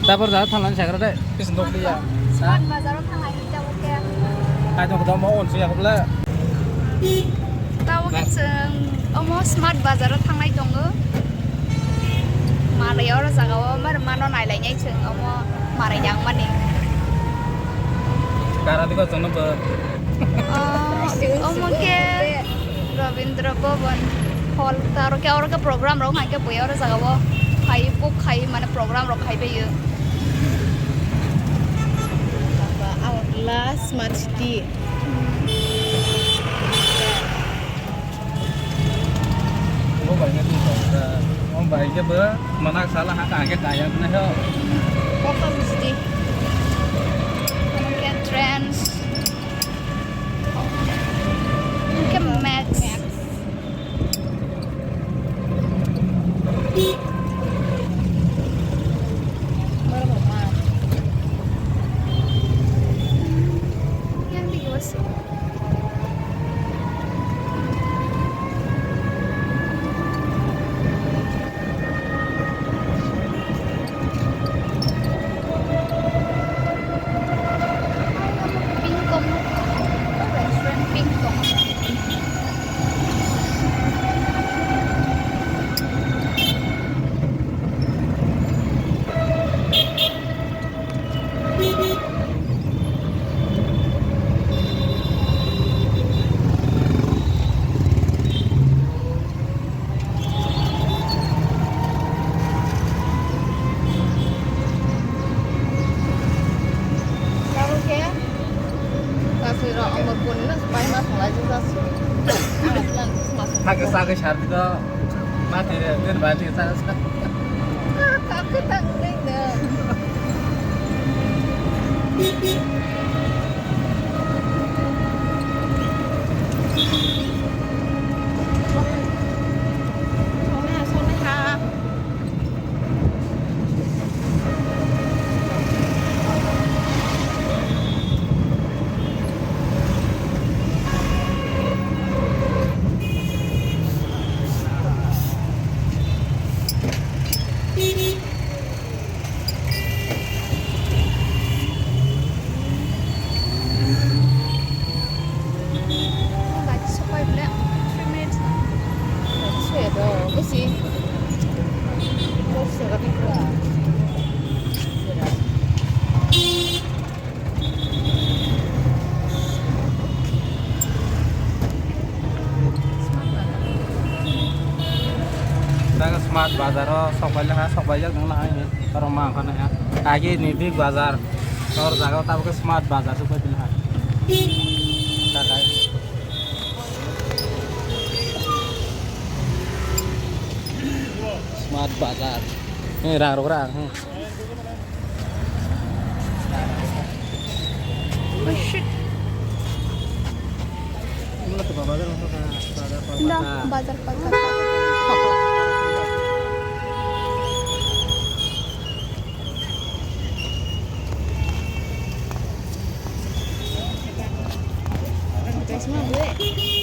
Tapos dah thalan sakra deh. Kisendok dia. Smart Bazar thang ai ta oke. Ai tong kita mau on siya kabla. Ta oke जों omo Smart Bazar thang ai dong. Marai ora jagaw mar mano nailai जों omo marai yang mani. Kara diko jono be. Omo ke Ravindra Bhavan hall taro ke ora ke program ro ngai ke boy ora jagaw. Khai book khai mana program ro khai be ye. Outlast Smart City. Bố bảy cái gì rồi? Ông bảy cái bữa mà nó salah hak cái kaya benar yo. Kota City. Omo ke trends. Ke Max. Yang di US. Pingkong. Restaurant Pingkong. Tahu ke? Kasih ro ang pun na supaya masuk lagi kasih. Aslan masuk. Hak ke syar itu mati dia mati sana. Aku tak dengar. Sone ha. Lagi sampai bila 3 minutes. Sudah, mesti. Terus sekali keluar. Kita smart bazar sok banyak nang lain ya. Orang mah kan ya. Lagi ini big bazar. और जगह तब के smart बाजार तो कोई Bilha Tata smart बाजार ये रांग रोक रांग Oh shit. ini tuh bazar untuk Dah, bazar. Semua boleh.